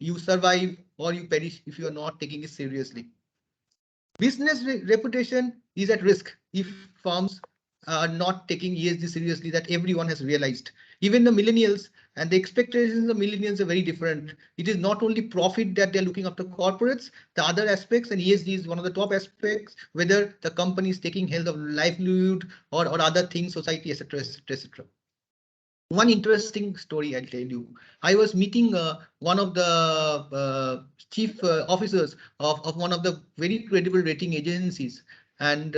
you survive or you perish if you are not taking it seriously. Business reputation is at risk if firms are not taking ESG seriously, that everyone has realized. Even the millennials, and the expectations of millennials are very different. It is not only profit that they're looking after corporates, the other aspects, and ESG is one of the top aspects, whether the company is taking health of livelihood or other things, society, etc., etc., etc. One interesting story I'll tell you. I was meeting one of the chief officers of one of the very credible rating agencies, and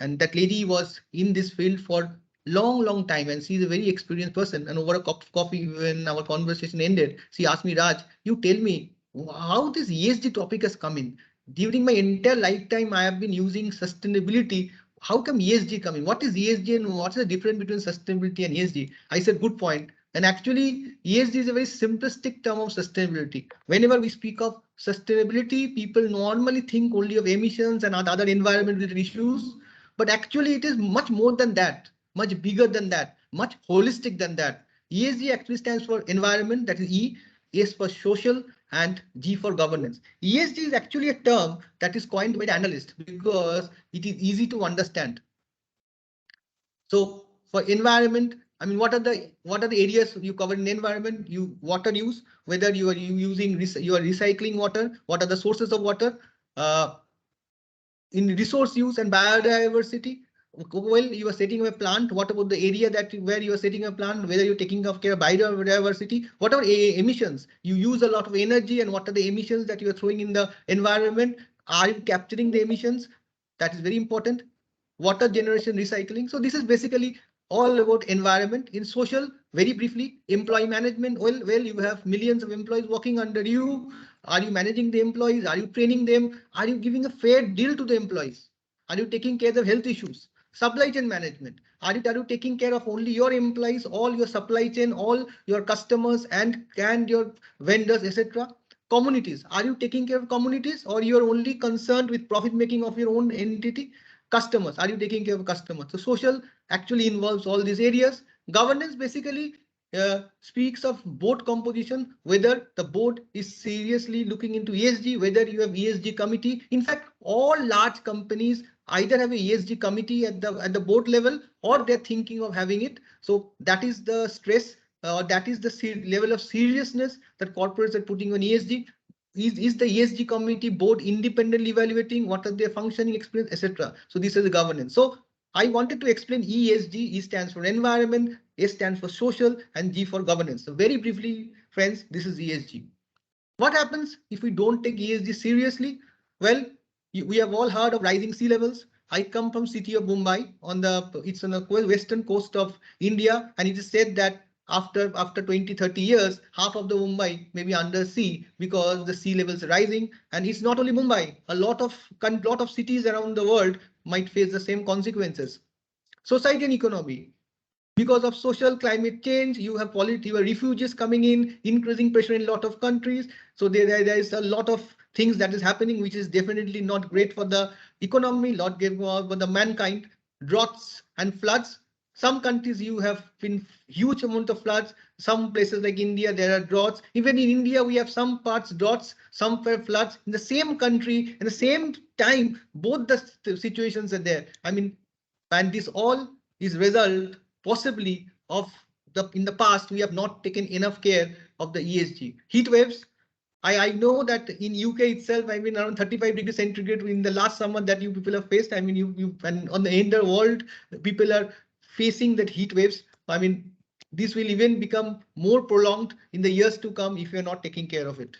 and that lady was in this field for long time, and she's a very experienced person. And over a cup of coffee, when our conversation ended, she asked me, Raj, you tell me how this ESG topic has come in. During my entire lifetime, I have been using sustainability. How come ESG coming? What is ESG and what's the difference between sustainability and ESG? I said, good point. And actually, ESG is a very simplistic term of sustainability. Whenever we speak of sustainability, people normally think only of emissions and other environmental issues. But actually, it is much more than that, much bigger than that, much holistic than that. ESG actually stands for environment, that is E, S for social, and G for governance. ESG is actually a term that is coined by the analyst because it is easy to understand. So for environment, I mean, what are the areas you cover in the environment? You water use, whether you are recycling water, what are the sources of water, uh, in resource use and biodiversity. Well, you are setting up a plant. What about the area where you are setting a plant? Whether you're taking care of biodiversity, whatever emissions you use a lot of energy, and what are the emissions that you are throwing in the environment? Are you capturing the emissions? That is very important. Water generation, recycling. So this is basically all about environment. In social, very briefly, employee management. Well, you have millions of employees working under you. Are you managing the employees? Are you training them? Are you giving a fair deal to the employees? Are you taking care of health issues? Supply chain management. Are you taking care of only your employees, all your supply chain, all your customers and your vendors, etc.? Communities. Are you taking care of communities, or you are only concerned with profit making of your own entity? Customers. Are you taking care of customers? So social actually involves all these areas. Governance basically speaks of board composition, whether the board is seriously looking into ESG, whether you have ESG committee. In fact, all large companies either have a ESG committee at the board level, or they're thinking of having it. So that is the stress, that is the level of seriousness that corporates are putting on ESG. Is the ESG committee board independently evaluating what are their functioning experience, etc. So this is the governance. So I wanted to explain ESG. E stands for environment, S stands for social, and G for governance. So very briefly, friends, this is ESG. What happens if we don't take ESG seriously? Well, we have all heard of rising sea levels. I come from city of Mumbai it's on the western coast of India, and it is said that after 20-30 years, half of the Mumbai may be under sea because the sea levels are rising. And it's not only Mumbai, a lot of cities around the world might face the same consequences. Society and economy. Because of social climate change, you have refugees coming in, increasing pressure in a lot of countries. So there is a lot of things that is happening, which is definitely not great for the economy, not great for the mankind. Droughts and floods. Some countries you have been huge amount of floods. Some places like India, there are droughts. Even in India, we have some parts droughts, some floods in the same country. In the same time, both the situations are there. I mean, and this all is result possibly of in the past we have not taken enough care of the ESG. Heat waves. I know that in UK itself, I mean, around 35 degrees centigrade in the last summer that you people have faced. I mean, you and on the entire world, people are facing that heat waves. I mean, this will even become more prolonged in the years to come if you're not taking care of it.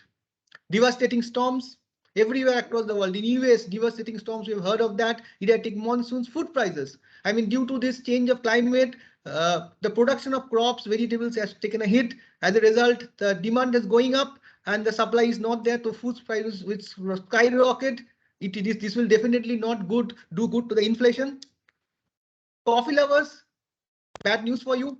Devastating storms everywhere across the world. In US, devastating storms, we've heard of that. Erratic monsoons, food prices. I mean, due to this change of climate, the production of crops, vegetables has taken a hit. As a result, the demand is going up and the supply is not there, so food prices which skyrocket. This will definitely not do good to the inflation. Coffee lovers, bad news for you.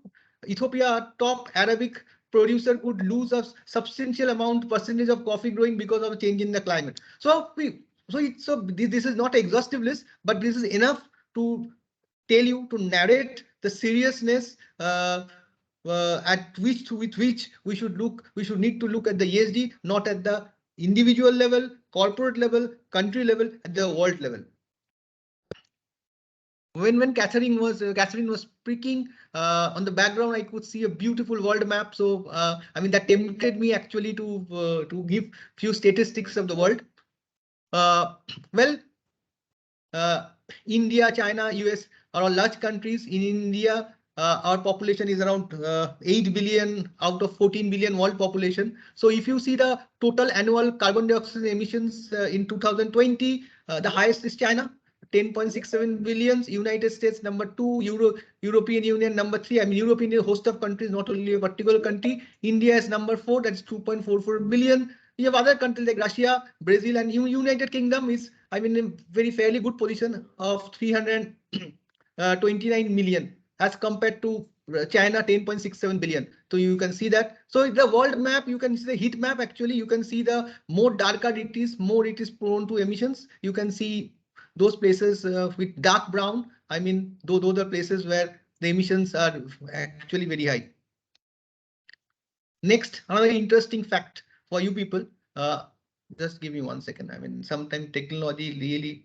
Ethiopia, top Arabic producer, could lose a substantial percentage of coffee growing because of a change in the climate. So this is not an exhaustive list, but this is enough to tell you, to narrate the seriousness at which with which we should need to look at the ESG, not at the individual level, corporate level, country level, at the world level. When Catherine was speaking, on the background I could see a beautiful world map. So I mean that tempted me actually to give few statistics of the world. Well, uh, India, China, US are all large countries. In India, our population is around 8 billion out of 14 billion world population. So if you see the total annual carbon dioxide emissions in 2020, the highest is China, 10.67 billions, United States number 2, European Union number 3. I mean, European Union, host of countries, not only a particular country. India is number 4, that's 2.44 billion. You have other countries like Russia, Brazil, and United Kingdom is, I mean, in very fairly good position of 329 million as compared to China 10.67 billion. So you can see that. So the world map, you can see the heat map. Actually, you can see the more darker it is, more it is prone to emissions. You can see those places with dark brown. I mean, those are places where the emissions are actually very high. Next, another interesting fact for you people. Just give me 1 second. I mean, sometimes technology really.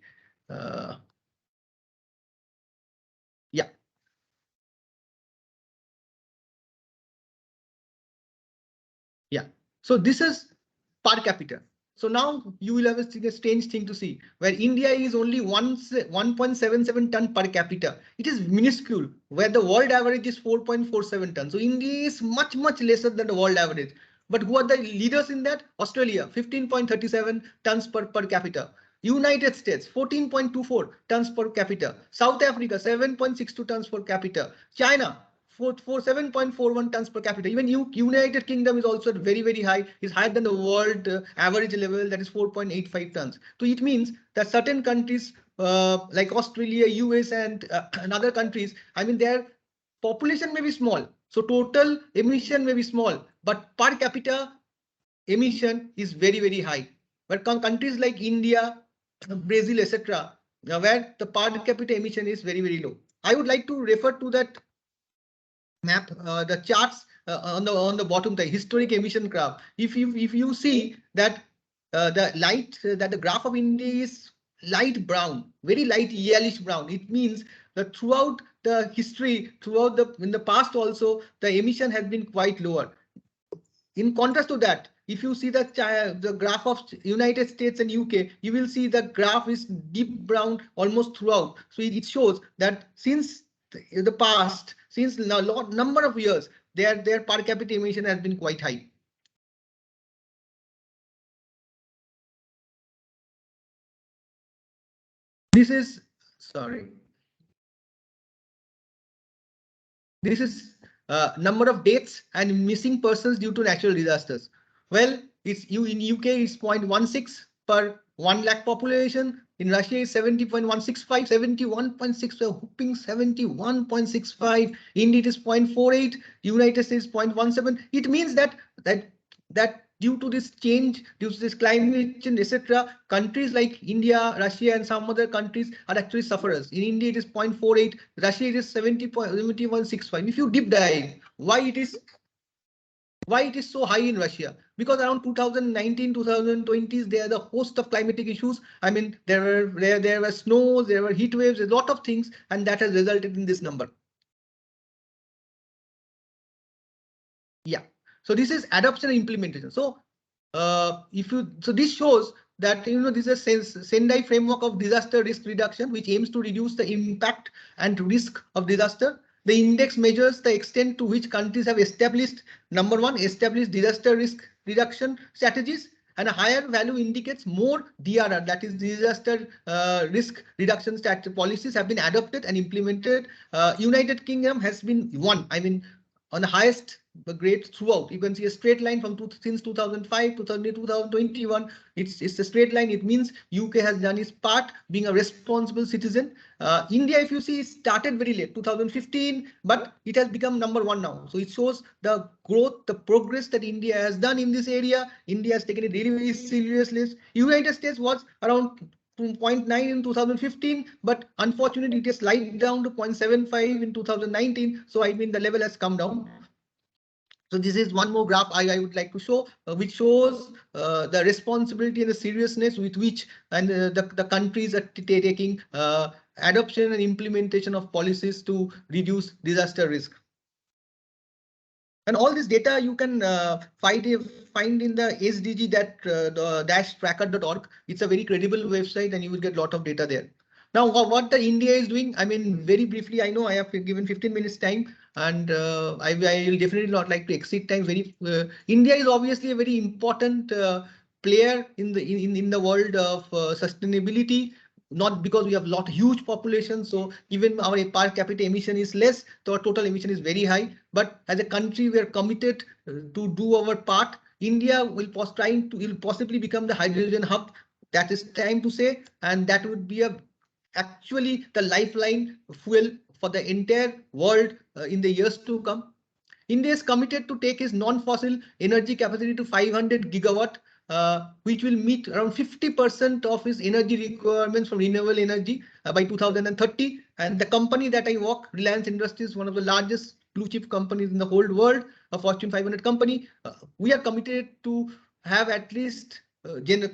Yeah. Yeah. So this is per capita. So now you will have a strange thing to see where India is only 1.77 ton per capita. It is minuscule where the world average is 4.47 tons. So India is much lesser than the world average. But who are the leaders in that? Australia 15.37 tons per capita. United States 14.24 tons per capita. South Africa 7.62 tons per capita. China for 7.41 tons per capita. Even United Kingdom is also very high, is higher than the world average level, that is 4.85 tons. So it means that certain countries like Australia, US, and other countries, I mean, their population may be small, so total emission may be small, but per capita emission is very high. But countries like India, Brazil, etc., where the per capita emission is very low. I would like to refer to that map, the charts on the bottom, the historic emission graph. If you see that the light that the graph of India is light brown, very light yellowish brown, it means that throughout the history, in the past also, the emission has been quite lower. In contrast to that, if you see the graph of United States and UK, you will see the graph is deep brown almost throughout. So it shows that since the past, since a number of years, their per capita emission has been quite high. This is, sorry. This is number of deaths and missing persons due to natural disasters. Well, in UK it's 0.16 per 1 lakh population. In Russia it's 70.165, 71.65, whooping 71.65. India it is 0.48, United States 0.17. It means that due to this change, due to this climate change, etc., countries like India, Russia, and some other countries are actually sufferers. In India, it is 0.48, Russia it is 70.65. If you deep dive, why it is so high in Russia? Because around 2019, 2020s, there are the host of climatic issues. I mean, there were snows, there were heat waves, a lot of things, and that has resulted in this number. Yeah. So this is adoption and implementation. So this shows that this is a Sendai framework of disaster risk reduction, which aims to reduce the impact and risk of disaster. The index measures the extent to which countries have established, number one, established disaster risk reduction strategies, and a higher value indicates more DRR, that is disaster risk reduction policies have been adopted and implemented. United Kingdom has been one, I mean, on the highest grade throughout. You can see a straight line from since 2005 to 2021. It's a straight line. It means UK has done its part, being a responsible citizen. India, if you see, started very late, 2015, but it has become number one now. So it shows the growth, the progress that India has done in this area. India has taken it really seriously. United States was around 0.9 in 2015, but unfortunately it has slid down to 0.75 in 2019. So I mean the level has come down. So this is one more graph I would like to show, which shows the responsibility and the seriousness with which the countries are taking adoption and implementation of policies to reduce disaster risk. And all this data you can find in the SDG dash tracker.org. It's a very credible website and you will get a lot of data there. Now, what the India is doing, I mean, very briefly, I know I have given 15 minutes time and I will definitely not like to exceed time. India is obviously a very important player in the world of sustainability. Not because we have huge population, so even our per capita emission is less, so our total emission is very high. But as a country, we are committed to do our part. India will possibly become the hydrogen hub. That is time to say, and that would be actually the lifeline fuel for the entire world in the years to come. India is committed to take its non-fossil energy capacity to 500 gigawatt, which will meet around 50% of its energy requirements from renewable energy by 2030. And the company that I work, Reliance Industries, one of the largest blue chip companies in the whole world, a Fortune 500 company, we are committed to have at least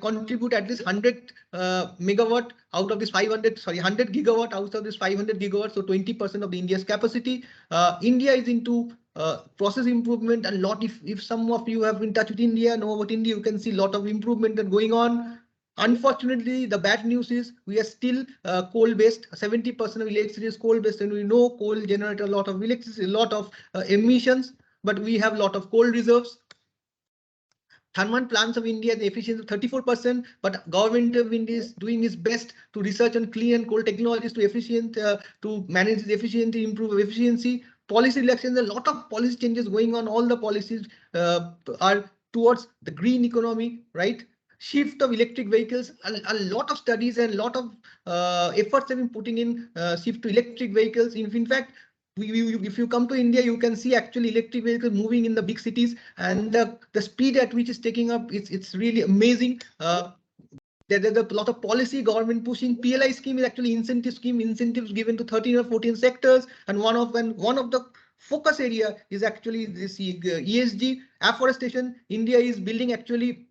contribute at least 100 megawatt out of this 100 gigawatt out of this 500 gigawatts, so 20% of the India's capacity. India is into process improvement a lot. If some of you have been in touch with India, know about India, you can see a lot of improvement that going on. Unfortunately, the bad news is we are still coal-based. 70% of electricity is coal-based, and we know coal generates a lot of electricity, a lot of emissions, but we have a lot of coal reserves. Thermal plants of India, the efficiency of 34%, but government of India is doing its best to research on clean and coal technologies to manage the efficiency, improve efficiency. Policy elections, a lot of policy changes going on. All the policies are towards the green economy, right? Shift of electric vehicles, a lot of studies and a lot of efforts have been putting in shift to electric vehicles. In fact, if you come to India, you can see actually electric vehicles moving in the big cities, and the speed at which it's taking up, it's really amazing. There's a lot of policy government pushing. PLI scheme is actually incentives given to 13 or 14 sectors, and one of the focus area is actually this ESG. Afforestation. India is building actually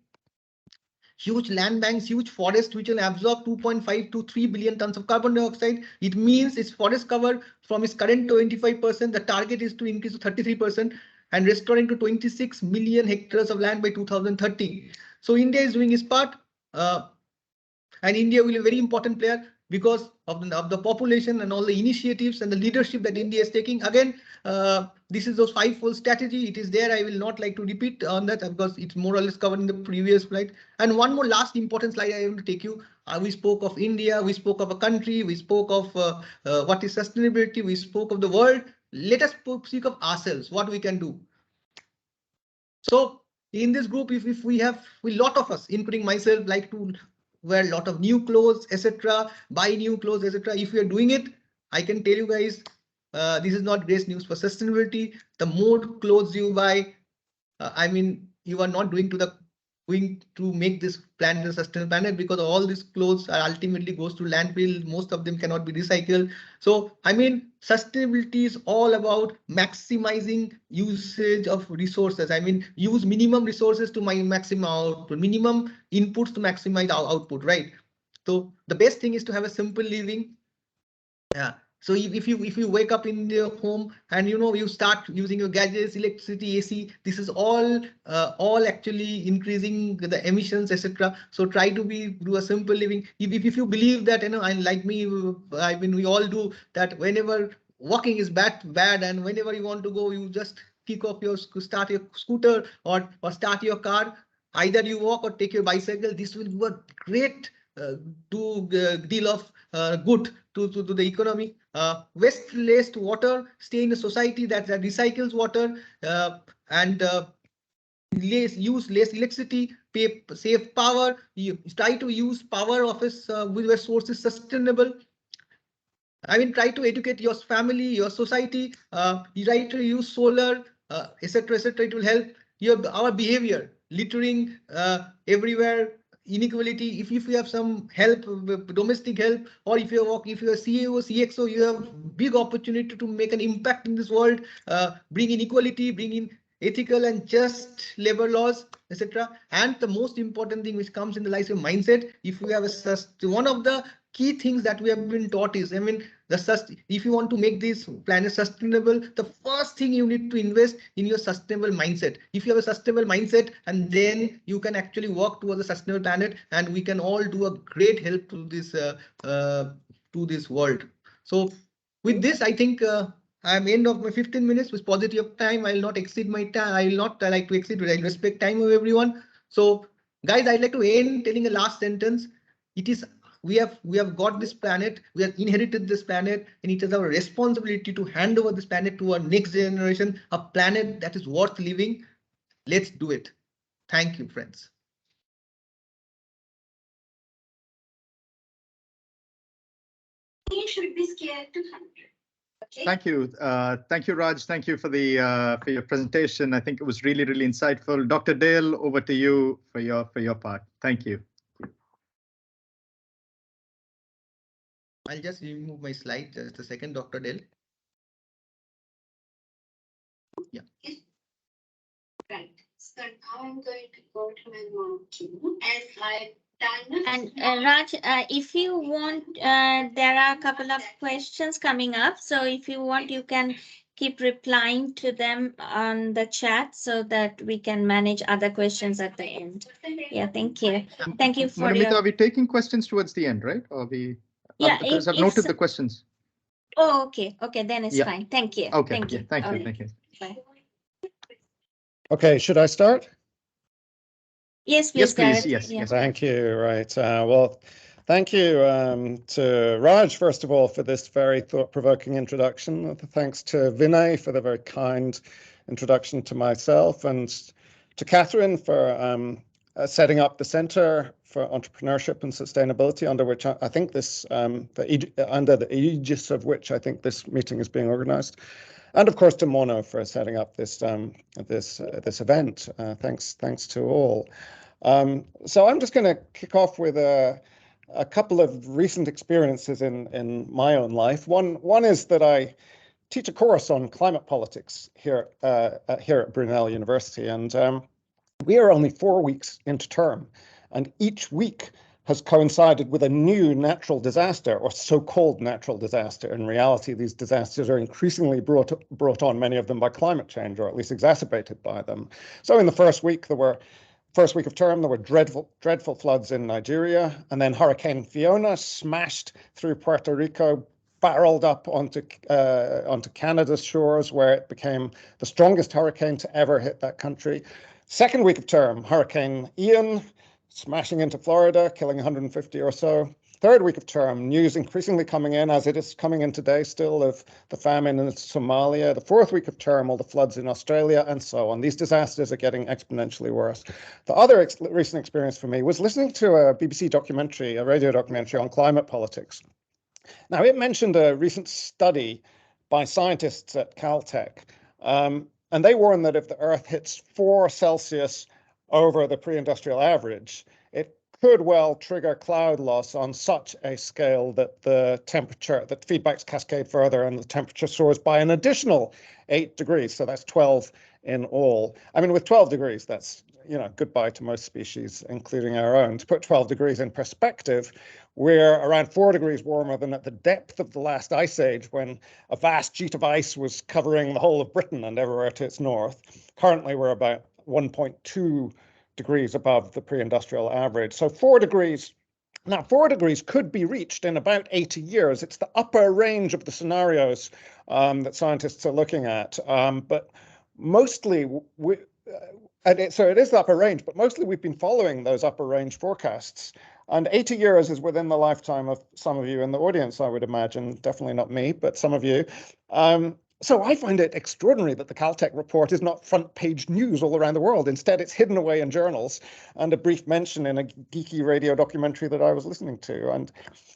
huge land banks, huge forests, which will absorb 2.5 to 3 billion tons of carbon dioxide. It means its forest cover from its current 25%, the target is to increase to 33% and restoring to 26 million hectares of land by 2030. So India is doing its part, and India will be a very important player because of the population and all the initiatives and the leadership that India is taking. Again, this is those five-fold strategy. It is there. I will not like to repeat on that because it's more or less covered in the previous slide. And one more last important slide I want to take you. We spoke of India. We spoke of a country. We spoke of what is sustainability. We spoke of the world. Let us speak of ourselves, what we can do. So in this group, if we have a lot of us, including myself, like to wear a lot of new clothes, etc., buy new clothes, etc. If you are doing it, I can tell you guys, this is not great news for sustainability. The more clothes you buy, I mean, you are not going to make this planet a sustainable planet, because all these clothes are ultimately goes to landfill. Most of them cannot be recycled. So, I mean, sustainability is all about maximizing usage of resources. I mean, use minimum resources to maximum output, minimum inputs to maximize our output, right? So the best thing is to have a simple living. Yeah. So if you wake up in your home and you start using your gadgets, electricity, AC, this is all actually increasing the emissions, etc. So try to do a simple living. If you believe that and like me, I mean we all do that. Whenever walking is bad, and whenever you want to go, you just start your scooter or start your car. Either you walk or take your bicycle. This will do a great deal of good to the economy. Waste water, stay in a society that recycles water, and use less electricity, save power. You try to use power of where source is sustainable. I mean, try to educate your family, your society. You try to use solar, etc., etc. It will help our behavior. Littering everywhere, inequality. If you have some help, domestic help, or if you're CEO, CXO, you have big opportunity to make an impact in this world. Bring in equality, bring in ethical and just labor laws, etc. And the most important thing which comes in the life of mindset, if you have one of the key things that we have been taught is, if you want to make this planet sustainable, the first thing you need to invest in your sustainable mindset. If you have a sustainable mindset, and then you can actually work towards a sustainable planet, and we can all do a great help to this world. So with this, I think I'm end of my 15 minutes with positive time. I will not exceed my time. I will not like to exceed. I respect time of everyone. So guys, I'd like to end telling a last sentence. It is we have got this planet. We have inherited this planet, and it is our responsibility to hand over this planet to our next generation, a planet that is worth living. Let's do it. Thank you, friends. You should be scared to 100. Okay. Thank you, Raj. Thank you for your presentation. I think it was really, really insightful. Dr. Dale, over to you for your part. Thank you. I'll just remove my slide just a second, Dr. Dale. Yeah. Right. So now I'm going to go to my molecule and slide. And Raj, if you want, there are a couple of questions coming up. So if you want, you can keep replying to them on the chat so that we can manage other questions at the end. Yeah, thank you. Thank you for Manamita, are we taking questions towards the end, right? Or we? Yeah, because I've noted the questions. Oh, okay. Okay, then it's fine. Thank you. Okay. Thank you. Thank you. Okay. Thank you. Bye. Okay, should I start? Yes, please. Yes, please. Gareth. Yes. Thank you. Right. Well, thank you to Raj, first of all, for this very thought-provoking introduction. Thanks to Vinay for the very kind introduction to myself, and to Catherine for setting up the Center for Entrepreneurship and Sustainability, under which I think this, under the aegis of which I think this meeting is being organized. And of course to Mono for setting up this this event. Thanks to all. So I'm just going to kick off with a couple of recent experiences in my own life. One is that I teach a course on climate politics here at Brunel University, and we are only 4 weeks into term, and each week has coincided with a new natural disaster, or so-called natural disaster. In reality, these disasters are increasingly brought on, many of them by climate change, or at least exacerbated by them. So in the first week of term, there were dreadful floods in Nigeria, and then Hurricane Fiona smashed through Puerto Rico, barreled up onto Canada's shores, where it became the strongest hurricane to ever hit that country. Second week of term, Hurricane Ian smashing into Florida, killing 150 or so. Third week of term, news increasingly coming in, as it is coming in today still, of the famine in Somalia. The fourth week of term, all the floods in Australia, and so on. These disasters are getting exponentially worse. The other recent experience for me was listening to a BBC documentary, a radio documentary on climate politics. Now, it mentioned a recent study by scientists at Caltech, and they warn that if the Earth hits 4 Celsius over the pre-industrial average, it could well trigger cloud loss on such a scale that the temperature, that feedbacks cascade further and the temperature soars by an additional 8 degrees. So that's 12 in all. I mean, with 12 degrees, that's, goodbye to most species, including our own. To put 12 degrees in perspective, we're around 4 degrees warmer than at the depth of the last ice age, when a vast sheet of ice was covering the whole of Britain and everywhere to its north. Currently, we're about 1.2 degrees above the pre-industrial average. So 4 degrees. Now, 4 degrees could be reached in about 80 years. It's the upper range of the scenarios that scientists are looking at. But mostly, so it is the upper range, but mostly we've been following those upper range forecasts. And 80 years is within the lifetime of some of you in the audience, I would imagine. Definitely not me, but some of you. So I find it extraordinary that the Caltech report is not front page news all around the world. Instead, it's hidden away in journals and a brief mention in a geeky radio documentary that I was listening to. And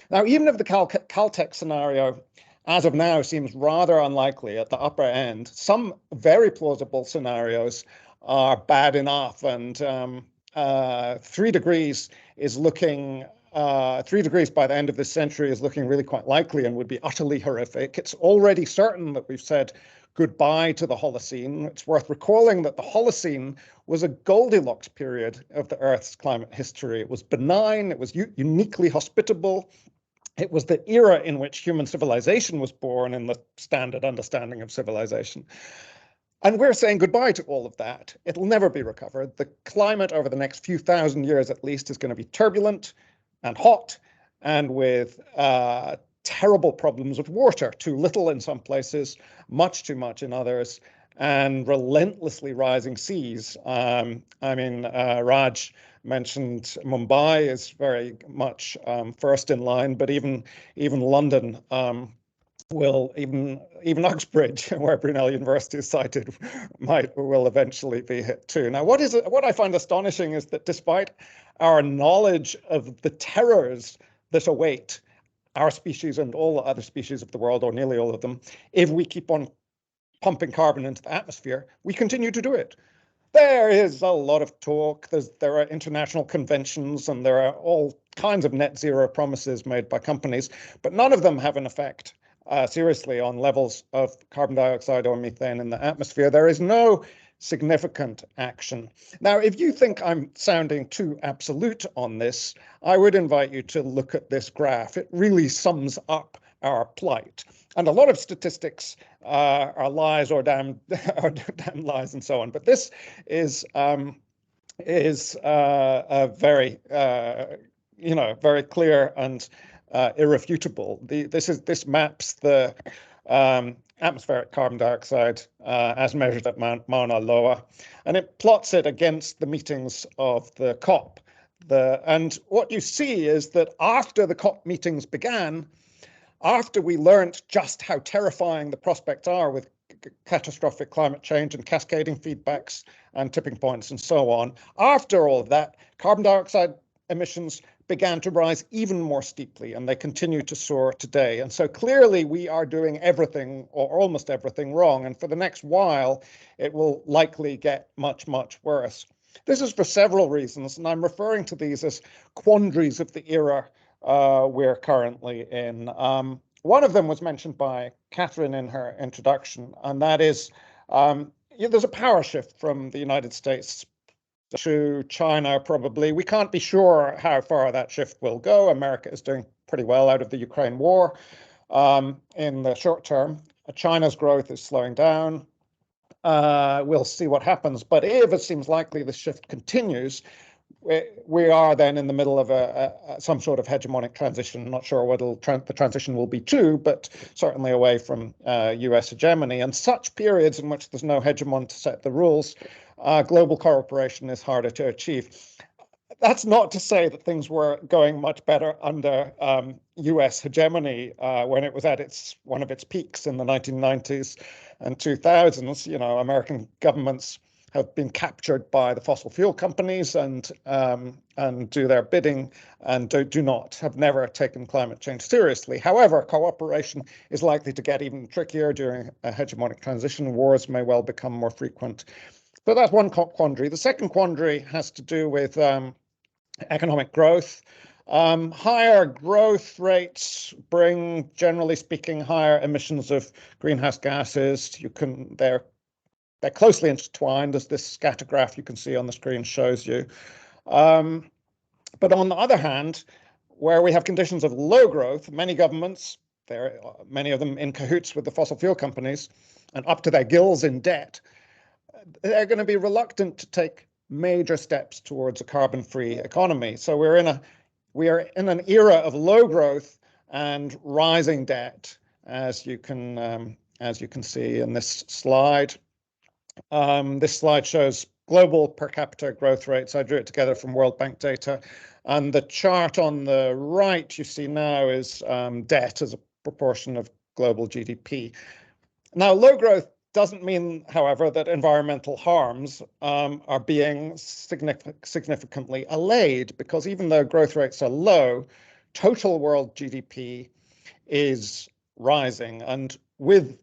now, even if the Caltech scenario, as of now, seems rather unlikely at the upper end, some very plausible scenarios are bad enough. And 3 degrees is looking 3 degrees by the end of this century is looking really quite likely and would be utterly horrific. It's already certain that we've said goodbye to the Holocene. It's worth recalling that the Holocene was a Goldilocks period of the Earth's climate history. It was benign, it was uniquely hospitable. It was the era in which human civilization was born in the standard understanding of civilization. And we're saying goodbye to all of that. It'll never be recovered. The climate over the next few thousand years at least is going to be turbulent and hot and with terrible problems with water, too little in some places, much too much in others, and relentlessly rising seas. Raj mentioned Mumbai is very much first in line, but even London will, even Uxbridge, where Brunel University is cited, will eventually be hit too. Now, what I find astonishing is that despite our knowledge of the terrors that await our species and all the other species of the world, or nearly all of them, if we keep on pumping carbon into the atmosphere, we continue to do it. There is a lot of talk. There are international conventions and there are all kinds of net zero promises made by companies, but none of them have an effect seriously on levels of carbon dioxide or methane in the atmosphere. There is no significant action. Now, if you think I'm sounding too absolute on this, I would invite you to look at this graph. It really sums up our plight. And a lot of statistics are lies or damn lies and so on. But this is a very very clear and irrefutable. This maps the atmospheric carbon dioxide as measured at Mauna Loa, and it plots it against the meetings of the COP. And what you see is that after the COP meetings began, after we learned just how terrifying the prospects are with catastrophic climate change and cascading feedbacks and tipping points and so on, after all of that, carbon dioxide emissions began to rise even more steeply, and they continue to soar today. And so clearly we are doing everything or almost everything wrong. And for the next while, it will likely get much, much worse. This is for several reasons, and I'm referring to these as quandaries of the era we're currently in. One of them was mentioned by Catherine in her introduction, and that is there's a power shift from the United States to China, probably. We can't be sure how far that shift will go. America is doing pretty well out of the Ukraine war in the short term. China's growth is slowing down. We'll see what happens. But if it seems likely the shift continues, we are then in the middle of some sort of hegemonic transition. I'm not sure what the transition will be to, but certainly away from US hegemony. And such periods in which there's no hegemon to set the rules, global cooperation is harder to achieve. That's not to say that things were going much better under US hegemony when it was at one of its peaks in the 1990s and 2000s. You know, American governments have been captured by the fossil fuel companies and do their bidding and have never taken climate change seriously. However, cooperation is likely to get even trickier during a hegemonic transition. Wars may well become more frequent. So that's one quandary. The second quandary has to do with economic growth. Higher growth rates bring, generally speaking, higher emissions of greenhouse gases. They're closely intertwined, as this scatter graph you can see on the screen shows you. But on the other hand, where we have conditions of low growth, many governments, many of them in cahoots with the fossil fuel companies and up to their gills in debt, they're going to be reluctant to take major steps towards a carbon-free economy. So we are in an era of low growth and rising debt, as you can see in this slide. This slide shows global per capita growth rates. I drew it together from World Bank data. And the chart on the right you see now is debt as a proportion of global GDP. Now, low growth doesn't mean, however, that environmental harms are being significantly allayed, because even though growth rates are low, total world GDP is rising. And with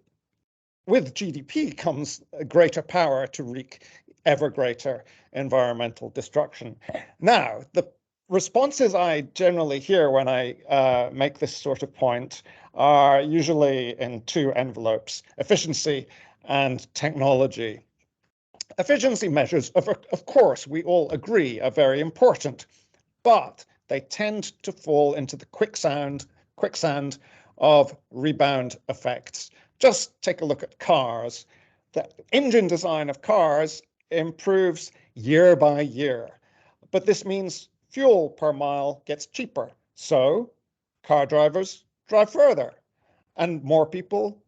GDP comes a greater power to wreak ever greater environmental destruction. Now, the responses I generally hear when I make this sort of point are usually in two envelopes: efficiency and technology. Efficiency measures, of course, we all agree are very important, but they tend to fall into the quicksand of rebound effects. Just take a look at cars. The engine design of cars improves year by year, but this means fuel per mile gets cheaper. So car drivers drive further and more people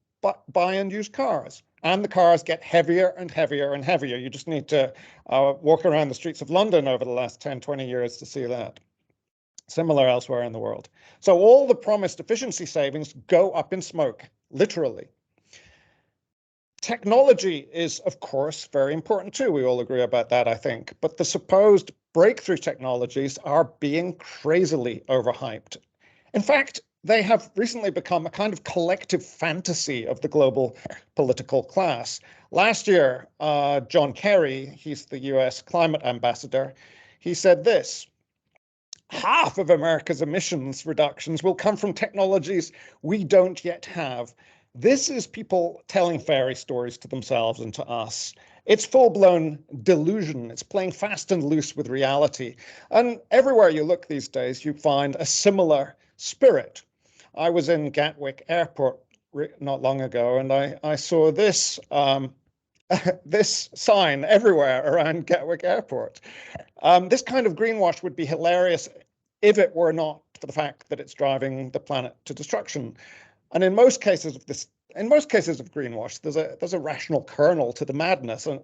buy and use cars. And the cars get heavier and heavier and heavier. You just need to walk around the streets of London over the last 10, 20 years to see that. Similar elsewhere in the world. So all the promised efficiency savings go up in smoke, literally. Technology is, of course, very important too. We all agree about that, I think. But the supposed breakthrough technologies are being crazily overhyped. In fact, they have recently become a kind of collective fantasy of the global political class. Last year, John Kerry, he's the US climate ambassador, he said this: half of America's emissions reductions will come from technologies we don't yet have. This is people telling fairy stories to themselves and to us. It's full-blown delusion. It's playing fast and loose with reality. And everywhere you look these days, you find a similar spirit. I was in Gatwick Airport not long ago, and I saw this this sign everywhere around Gatwick Airport. This kind of greenwash would be hilarious if it were not for the fact that it's driving the planet to destruction. And in most cases of greenwash, there's a rational kernel to the madness. And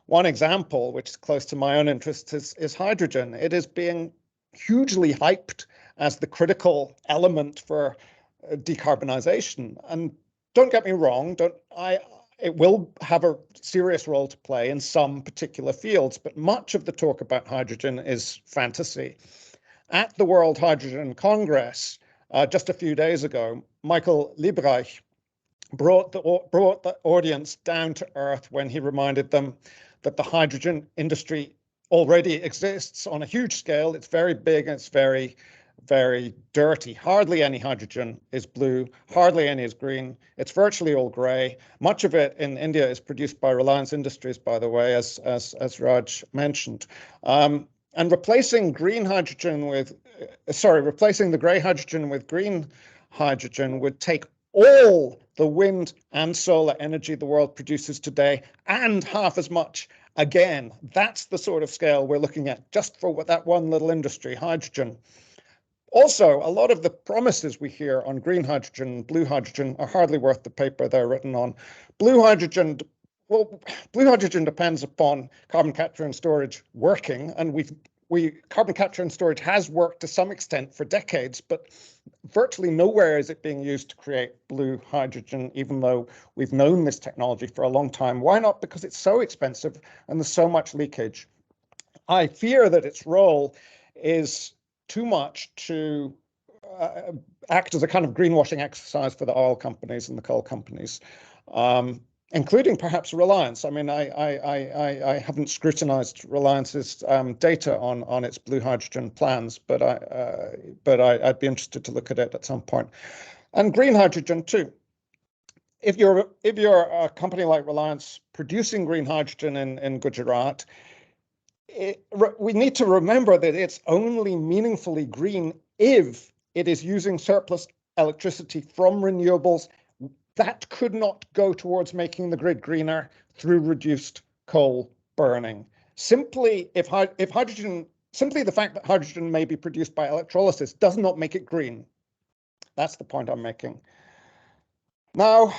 one example, which is close to my own interests, is hydrogen. It is being hugely hyped as the critical element for decarbonization. And don't get me wrong, it will have a serious role to play in some particular fields, but much of the talk about hydrogen is fantasy. At the World Hydrogen Congress just a few days ago, Michael Liebreich brought the audience down to earth when he reminded them that the hydrogen industry already exists on a huge scale. It's very big and it's very, very dirty. Hardly any hydrogen is blue, hardly any is green. It's virtually all gray. Much of it in India is produced by Reliance Industries, by the way, as Raj mentioned. And replacing the gray hydrogen with green hydrogen would take all the wind and solar energy the world produces today and half as much again. That's the sort of scale we're looking at just for that one little industry, hydrogen. Also, a lot of the promises we hear on green hydrogen, blue hydrogen are hardly worth the paper they're written on. Blue hydrogen depends upon carbon capture and storage working, and carbon capture and storage has worked to some extent for decades, but virtually nowhere is it being used to create blue hydrogen, even though we've known this technology for a long time. Why not? Because it's so expensive and there's so much leakage. I fear that its role is too much to act as a kind of greenwashing exercise for the oil companies and the coal companies, including perhaps Reliance. I mean, I haven't scrutinized Reliance's data on its blue hydrogen plans, but I'd be interested to look at it at some point. And green hydrogen too. If you're a company like Reliance producing green hydrogen in Gujarat, we need to remember that it's only meaningfully green if it is using surplus electricity from renewables that could not go towards making the grid greener through reduced coal burning. Simply the fact that hydrogen may be produced by electrolysis does not make it green. That's the point I'm making. Now,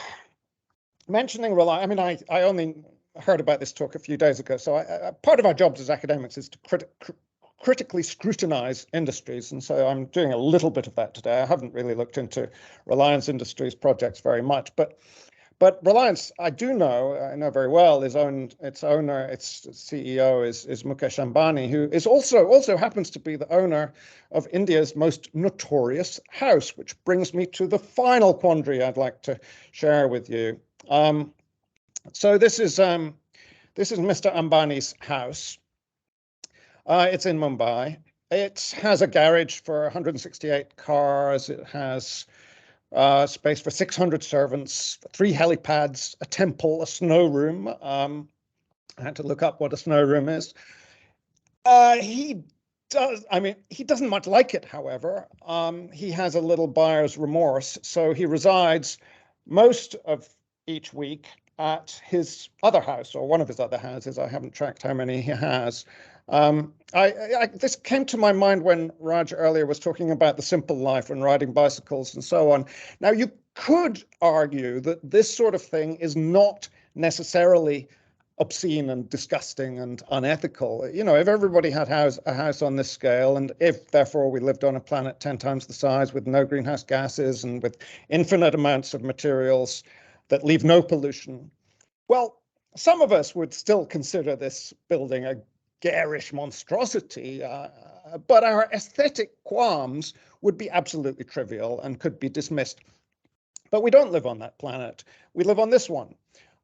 mentioning Reliance, I mean, I only heard about this talk a few days ago. So part of our jobs as academics is to critically scrutinize industries. And so I'm doing a little bit of that today. I haven't really looked into Reliance Industries projects very much, but Reliance, I know very well, its CEO is Mukesh Ambani, who is also happens to be the owner of India's most notorious house, which brings me to the final quandary I'd like to share with you. So this is Mr. Ambani's house. It's in Mumbai. It has a garage for 168 cars. It has space for 600 servants, 3 helipads, a temple, a snow room. I had to look up what a snow room is. He doesn't much like it, however. He has a little buyer's remorse, so he resides most of each week at his other house, or one of his other houses. I haven't tracked how many he has. This came to my mind when Raj earlier was talking about the simple life and riding bicycles and so on. Now, you could argue that this sort of thing is not necessarily obscene and disgusting and unethical. You know, if everybody had a house on this scale, and if therefore we lived on a planet 10 times the size with no greenhouse gases and with infinite amounts of materials that leave no pollution, well, some of us would still consider this building a garish monstrosity, but our aesthetic qualms would be absolutely trivial and could be dismissed. But we don't live on that planet. We live on this one,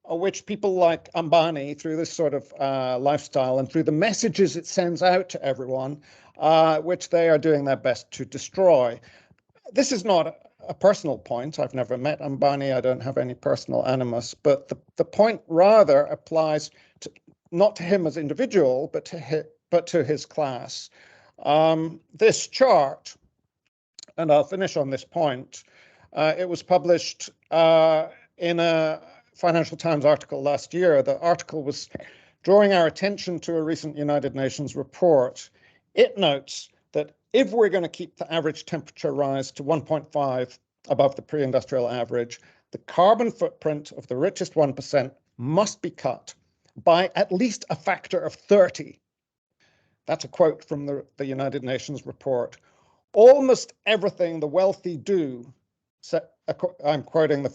which people like Ambani, through this sort of lifestyle and through the messages it sends out to everyone, which they are doing their best to destroy. This is not a personal point. I've never met Ambani. I don't have any personal animus, but the point rather applies to, not to him as individual, but to his class. This chart, and I'll finish on this point, it was published in a Financial Times article last year. The article was drawing our attention to a recent United Nations report. It notes that if we're going to keep the average temperature rise to 1.5 above the pre-industrial average, the carbon footprint of the richest 1% must be cut by at least a factor of 30. That's a quote from the United Nations report. Almost everything the wealthy do, I'm quoting the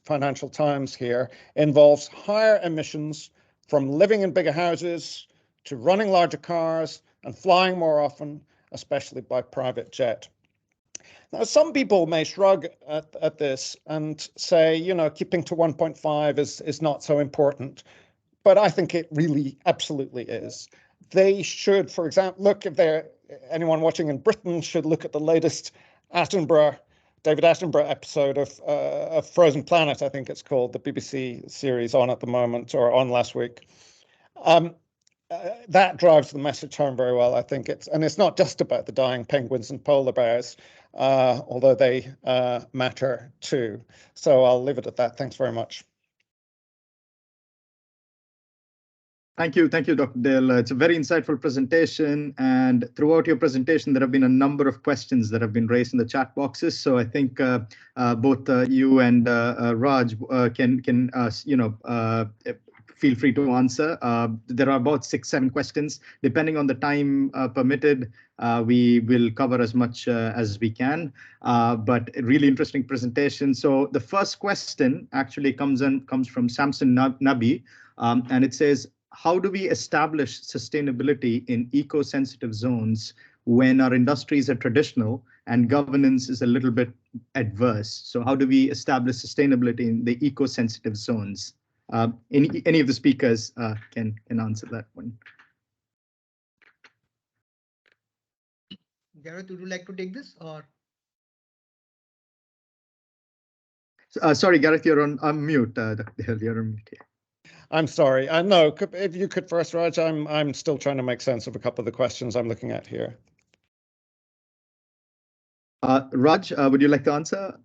Financial Times here, involves higher emissions from living in bigger houses to running larger cars and flying more often, especially by private jet. Now, some people may shrug at this and say, you know, keeping to 1.5 is not so important, but I think it really absolutely is. They should, for example, look, if anyone watching in Britain should look at the latest David Attenborough episode of Frozen Planet, I think it's called, the BBC series on at the moment, or on last week. That drives the message home very well, I think. It's not just about the dying penguins and polar bears, although they matter too. So I'll leave it at that. Thanks very much. Thank you, Dr. Dale. It's a very insightful presentation, and throughout your presentation, there have been a number of questions that have been raised in the chat boxes. So I think both you and Raj can feel free to answer. There are about 6-7 questions. Depending on the time permitted, we will cover as much as we can. But a really interesting presentation. So the first question actually comes from Samson Nabi, and it says, how do we establish sustainability in eco-sensitive zones when our industries are traditional and governance is a little bit adverse? So how do we establish sustainability in the eco-sensitive zones? Any of the speakers can answer that one. Gareth, would you like to take this, or? Sorry, Gareth, you're on mute. You're on mute. I'm sorry. No, if you could first, Raj, I'm still trying to make sense of a couple of the questions I'm looking at here. Raj, would you like to answer?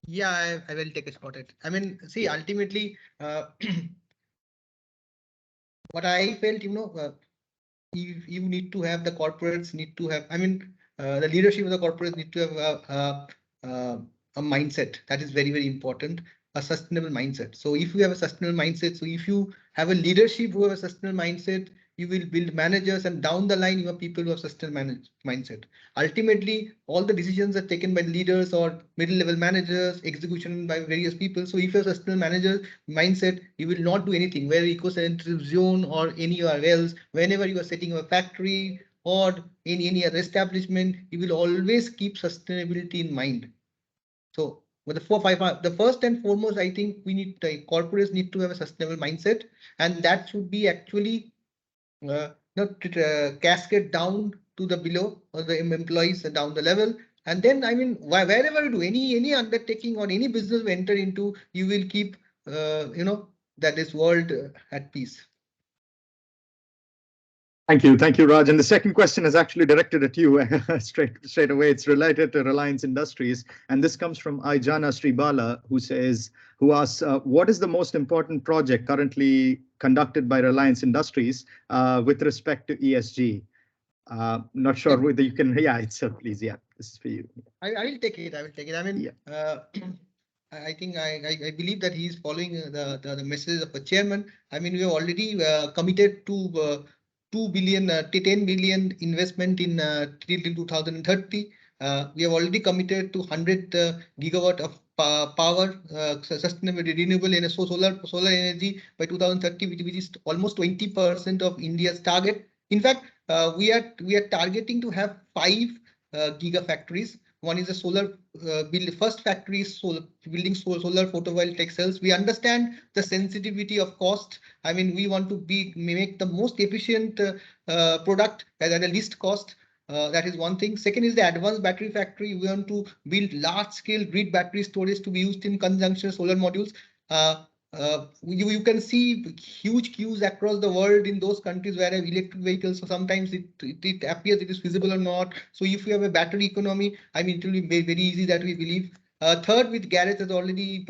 Yeah, I will take a shot at it. I mean, see, ultimately, what I felt, you need to have the corporates need to have, the leadership of the corporates need to have a mindset that is very, very important, a sustainable mindset. So if you have a sustainable mindset, so if you have a leadership who have a sustainable mindset, you will build managers, and down the line, you have people who have sustainable mindset. Ultimately, all the decisions are taken by leaders or middle level managers, execution by various people. So if you have a sustainable manager mindset, you will not do anything, whether eco-sensitive zone or anywhere else. Whenever you are setting a factory or in any other establishment, you will always keep sustainability in mind. So with the first and foremost, I think corporates need to have a sustainable mindset, and that should be actually not cascade down to the below or the employees down the level. And then, I mean, wherever you do any undertaking or any business you enter into, you will keep, that this world at peace. Thank you, Raj. And the second question is actually directed at you straight away. It's related to Reliance Industries, and this comes from Aijana Sribala, who asks, what is the most important project currently conducted by Reliance Industries with respect to ESG? Not sure whether you can. Yeah, please. Yeah, this is for you. I will take it. I mean, I think I believe that he is following the message of the chairman. I mean, we have already committed to 10 billion investment in till 2030. We have already committed to 100 gigawatt of power, sustainable, renewable and solar energy by 2030, which is almost 20% of India's target. In fact, we are targeting to have 5 gigafactories. One is a solar first factory is building solar photovoltaic cells. We understand the sensitivity of cost. I mean, we want to make the most efficient product at the least cost. That is one thing. Second is the advanced battery factory. We want to build large scale grid battery storage to be used in conjunction solar modules. You can see huge queues across the world in those countries where have electric vehicles. So sometimes it appears it is feasible or not. So if you have a battery economy, I mean, it will be very easy that we believe. Third, with Gareth has already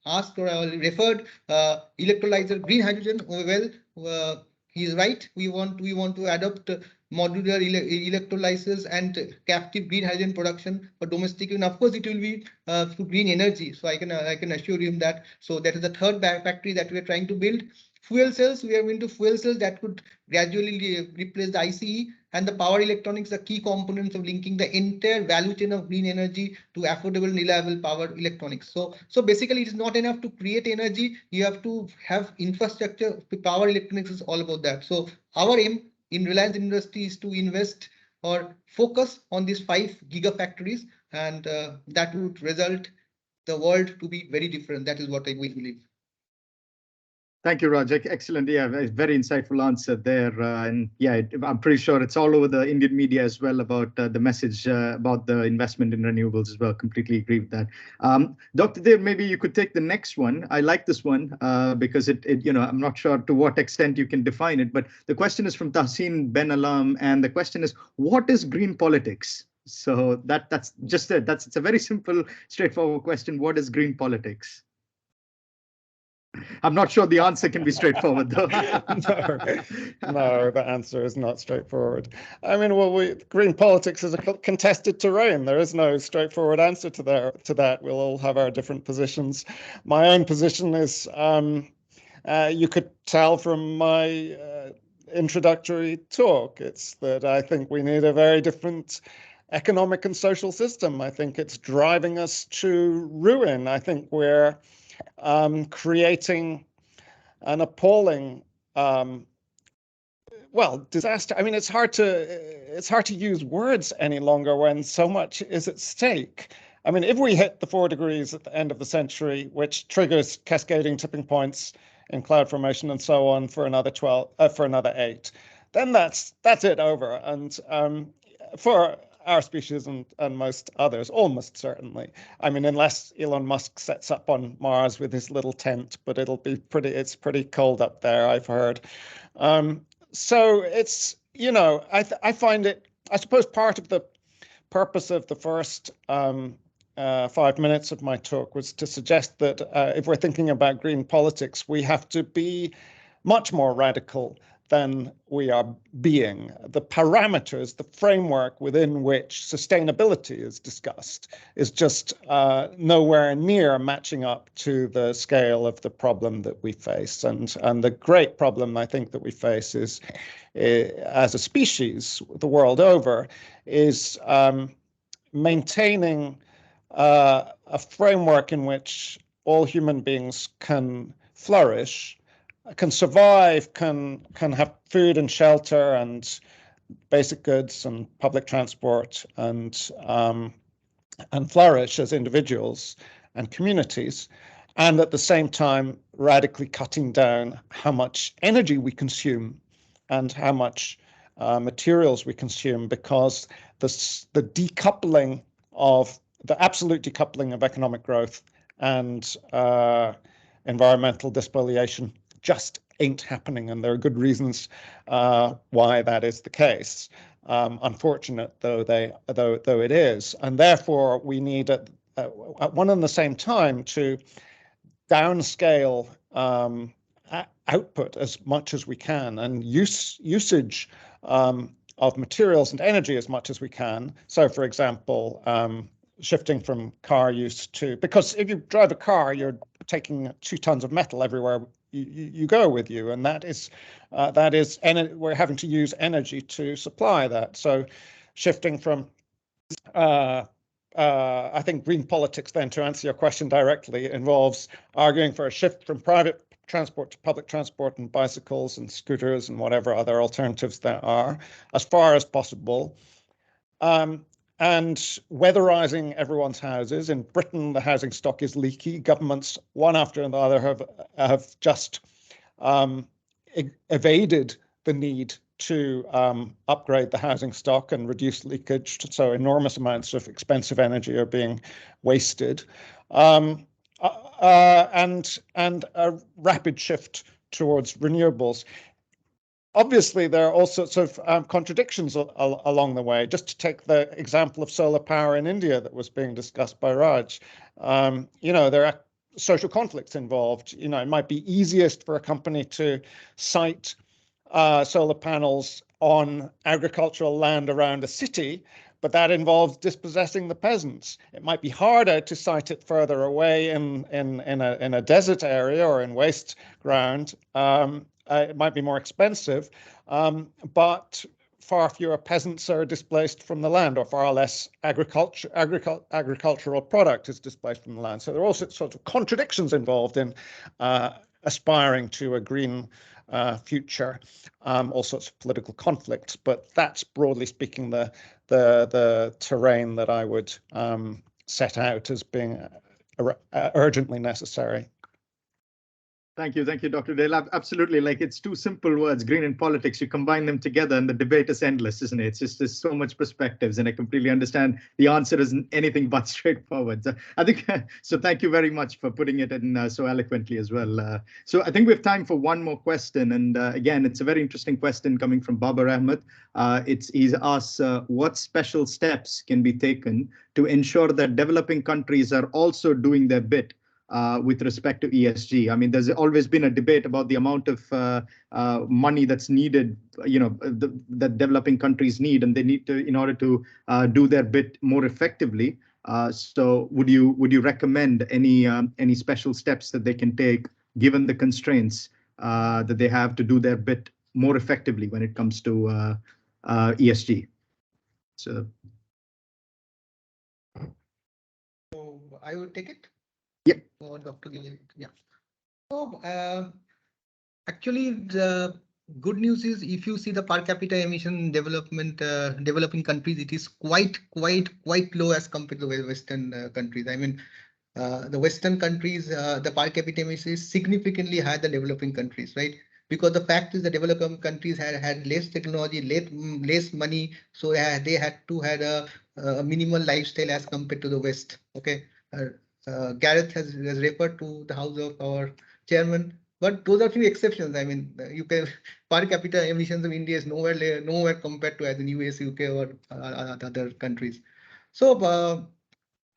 asked or referred, electrolyzer, green hydrogen. Well, he is right. We want to adopt modular electrolyzers and captive green hydrogen production for domestic, and of course it will be through green energy. So I can assure him that. So that is the third factory that we are trying to build. Fuel cells, we are into fuel cells that could gradually replace the ICE, and the power electronics are key components of linking the entire value chain of green energy to affordable and reliable power electronics. So basically, it is not enough to create energy. You have to have infrastructure. Power electronics is all about that. So our aim in Reliance Industries is to invest or focus on these 5 gigafactories, and that would result the world to be very different. That is what I believe. Thank you, Raj. Excellent. Yeah, very insightful answer there. And yeah, I'm pretty sure it's all over the Indian media as well about the message about the investment in renewables as well. Completely agree with that. Dr. Dev, maybe you could take the next one. I like this one because I'm not sure to what extent you can define it, but the question is from Tahsin Ben Alam, and the question is, what is green politics? So that's just it. It's a very simple, straightforward question. What is green politics? I'm not sure the answer can be straightforward, though. No, the answer is not straightforward. I mean, green politics is a contested terrain. There is no straightforward answer to that. We'll all have our different positions. My own position is, you could tell from my introductory talk, it's that I think we need a very different economic and social system. I think it's driving us to ruin. I think we're creating an appalling, disaster. I mean, it's hard to use words any longer when so much is at stake. I mean, if we hit the 4 degrees at the end of the century, which triggers cascading tipping points in cloud formation and so on for another 8, then that's it over. And for our species and most others, almost certainly. I mean, unless Elon Musk sets up on Mars with his little tent, but it's pretty cold up there, I've heard. So it's, I find it, I suppose part of the purpose of the first 5 minutes of my talk was to suggest that if we're thinking about green politics, we have to be much more radical than we are being. The parameters, the framework within which sustainability is discussed is just nowhere near matching up to the scale of the problem that we face. And the great problem I think that we face is, as a species the world over, is maintaining a framework in which all human beings can flourish, can survive, can have food and shelter and basic goods and public transport and flourish as individuals and communities, and at the same time radically cutting down how much energy we consume and how much materials we consume, because the decoupling of the absolute decoupling of economic growth and environmental despoliation just ain't happening, and there are good reasons why that is the case. Unfortunate though it is, and therefore we need at one and the same time to downscale output as much as we can, and usage of materials and energy as much as we can. So, for example, shifting from car use to, because if you drive a car, you're taking 2 tons of metal everywhere you go with you, and that is we're having to use energy to supply that. So, shifting from I think green politics, then, to answer your question directly, involves arguing for a shift from private transport to public transport and bicycles and scooters and whatever other alternatives there are, as far as possible. And weatherizing everyone's houses. In Britain, the housing stock is leaky. Governments, one after another, have just evaded the need to upgrade the housing stock and reduce leakage. So enormous amounts of expensive energy are being wasted. And a rapid shift towards renewables. Obviously, there are all sorts of contradictions along the way. Just to take the example of solar power in India that was being discussed by Raj, there are social conflicts involved. It might be easiest for a company to site solar panels on agricultural land around a city, but that involves dispossessing the peasants. It might be harder to site it further away in a desert area or in waste ground. It might be more expensive, but far fewer peasants are displaced from the land, or far less agricultural product is displaced from the land. So there are all sorts of contradictions involved in aspiring to a green future, all sorts of political conflicts. But that's, broadly speaking, the terrain that I would set out as being urgently necessary. Thank you, Dr. Dale. Absolutely, it's 2 simple words, green and politics. You combine them together and the debate is endless, isn't it? It's just there's so much perspectives, and I completely understand the answer isn't anything but straightforward. So I think so. Thank you very much for putting it in so eloquently as well. So I think we have time for one more question, and again, it's a very interesting question coming from Babar Ahmed. He's asked what special steps can be taken to ensure that developing countries are also doing their bit with respect to ESG. I mean, there's always been a debate about the amount of money that's needed, that developing countries need, and they need to, in order to do their bit more effectively. So would you recommend any special steps that they can take, given the constraints that they have to do their bit more effectively when it comes to ESG? So I will take it. Yeah. Or Dr. Gillian. Yeah. So actually, the good news is, if you see the per capita emission development, developing countries, it is quite low as compared to the Western countries. I mean, the Western countries, the per capita emission is significantly higher than developing countries, right? Because the fact is the developing countries had less technology, less money, so they had to have a minimal lifestyle as compared to the West. Okay. Gareth has referred to the house of our chairman, but those are few exceptions. I mean, you can per capita emissions of India is nowhere compared to as in US, UK, or other countries. So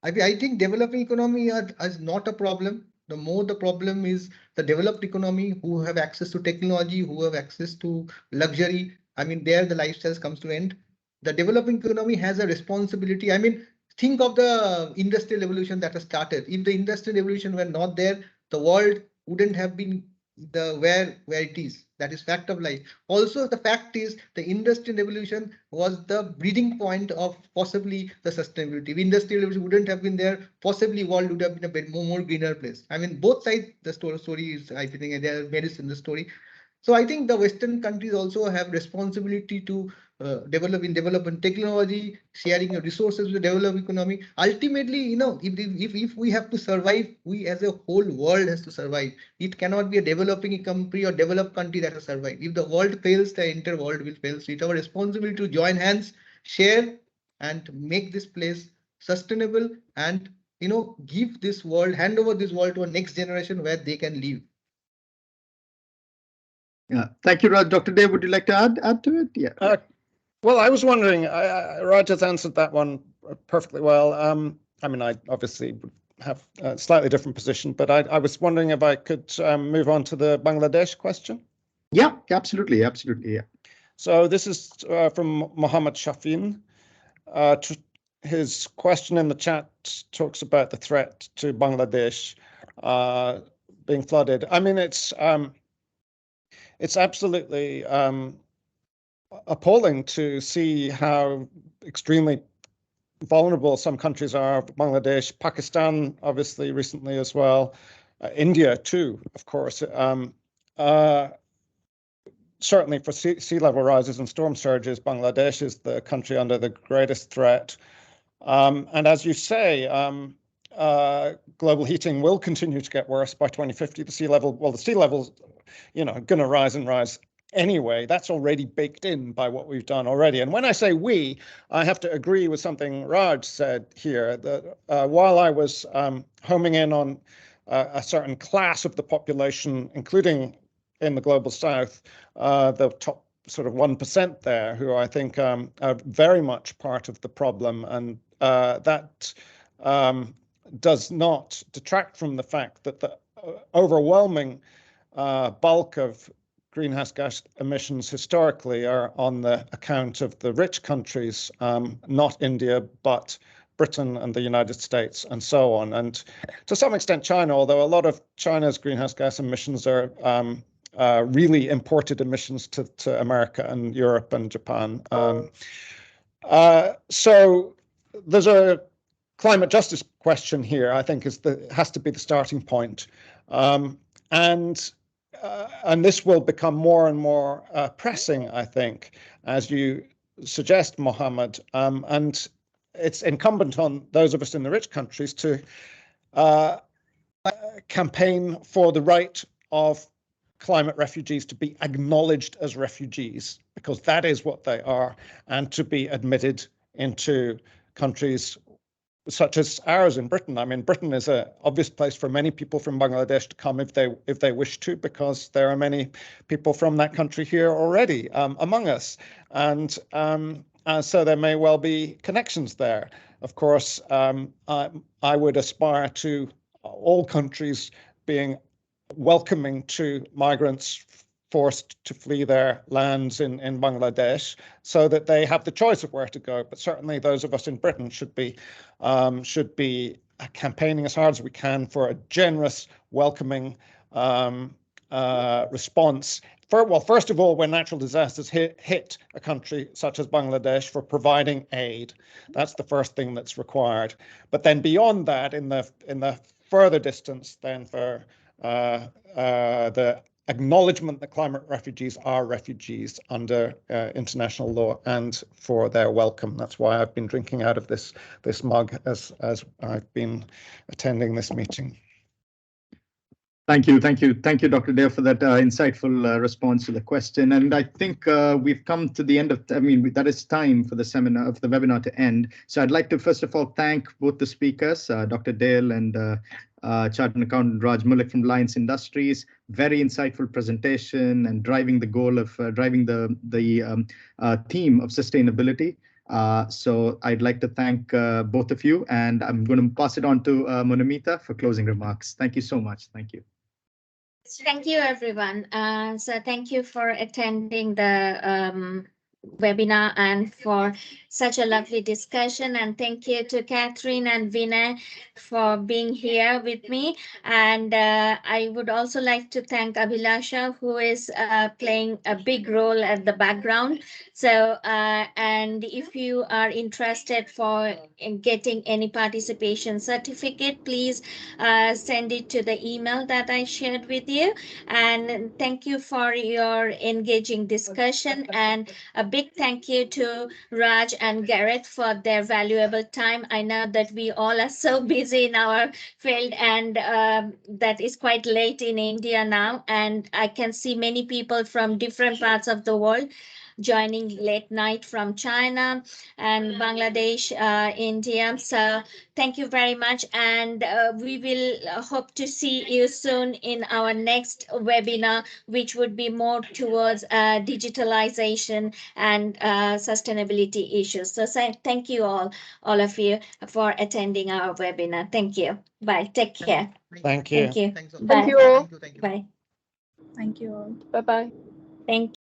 I think developing economy is not a problem. The more the problem is the developed economy, who have access to technology, who have access to luxury. I mean, there the lifestyles comes to end. The developing economy has a responsibility. I mean, think of the industrial revolution that has started. If the industrial revolution were not there, the world wouldn't have been where it is. That is fact of life. Also, the fact is the industrial revolution was the breeding point of possibly the sustainability. If industrial revolution wouldn't have been there, possibly world would have been a bit more greener place. I mean, both sides, the story is, I think, there are merits in the story. So I think the Western countries also have responsibility to develop technology, sharing resources with the developed economy. Ultimately, if we have to survive, we as a whole world has to survive. It cannot be a developing country or developed country that has survived. If the world fails, the entire world will fail. So it's our responsibility to join hands, share, and make this place sustainable, and give this world, hand over this world to a next generation where they can live. Yeah, thank you, Raj. Dr. Dev, would you like to add to it? Yeah. Well, I was wondering, Raj has answered that one perfectly well. I mean, I obviously would have a slightly different position, but I was wondering if I could move on to the Bangladesh question. Yeah, absolutely, yeah. So this is from Mohammed Shafin. His question in the chat talks about the threat to Bangladesh being flooded. I mean, it's absolutely appalling to see how extremely vulnerable some countries are. Bangladesh, Pakistan, obviously recently as well, India too, of course. Certainly for sea level rises and storm surges, Bangladesh is the country under the greatest threat. And as you say, global heating will continue to get worse by 2050. The sea level's, going to rise and rise anyway. That's already baked in by what we've done already. And when I say we, I have to agree with something Raj said here, that while I was homing in on a certain class of the population, including in the global south, the top sort of 1% there, who I think are very much part of the problem, and that does not detract from the fact that the overwhelming bulk of greenhouse gas emissions historically are on the account of the rich countries, not India, but Britain and the United States and so on. And to some extent China, although a lot of China's greenhouse gas emissions are really imported emissions to America and Europe and Japan. So there's a climate justice question here, I think, has to be the starting point. And this will become more and more pressing, I think, as you suggest, Mohammed. And it's incumbent on those of us in the rich countries to campaign for the right of climate refugees to be acknowledged as refugees, because that is what they are, and to be admitted into countries such as ours in Britain. I mean, Britain is an obvious place for many people from Bangladesh to come if they wish to, because there are many people from that country here already among us, and so there may well be connections there. Of course, I would aspire to all countries being welcoming to migrants forced to flee their lands in Bangladesh, so that they have the choice of where to go. But certainly those of us in Britain should be campaigning as hard as we can for a generous, welcoming response. First of all, when natural disasters hit a country such as Bangladesh, for providing aid. That's the first thing that's required. But then beyond that, in the further distance, then for the acknowledgement that climate refugees are refugees under international law, and for their welcome. That's why I've been drinking out of this mug as I've been attending this meeting. Thank you, Dr. Dev, for that insightful response to the question. And I think we've come to the end of, that is time for the webinar to end. So I'd like to first of all thank both the speakers, Dr. Dale and Chartered Accountant Raj Mullick from Reliance Industries. Very insightful presentation and driving the goal of driving the theme of sustainability. So I'd like to thank both of you, and I'm going to pass it on to Monamita for closing remarks. Thank you so much. Thank you. Thank you, everyone. So thank you for attending the webinar and for such a lovely discussion. And thank you to Catherine and Vinay for being here with me. And I would also like to thank Abhilasha, who is playing a big role at the background. So, and if you are interested in getting any participation certificate, please send it to the email that I shared with you. And thank you for your engaging discussion, and a big thank you to Raj and Garrett for their valuable time. I know that we all are so busy in our field, and that is quite late in India now, and I can see many people from different parts of the world. joining late night from China and Bangladesh, India. So thank you very much, and we will hope to see you soon in our next webinar, which would be more towards digitalization and sustainability issues. So thank you all of you for attending our webinar. Thank you. Bye. Take care. Thank you. Thank you. Thanks. Bye. Thank you all. Thank you. Bye. Thank you all. Bye-bye. Thank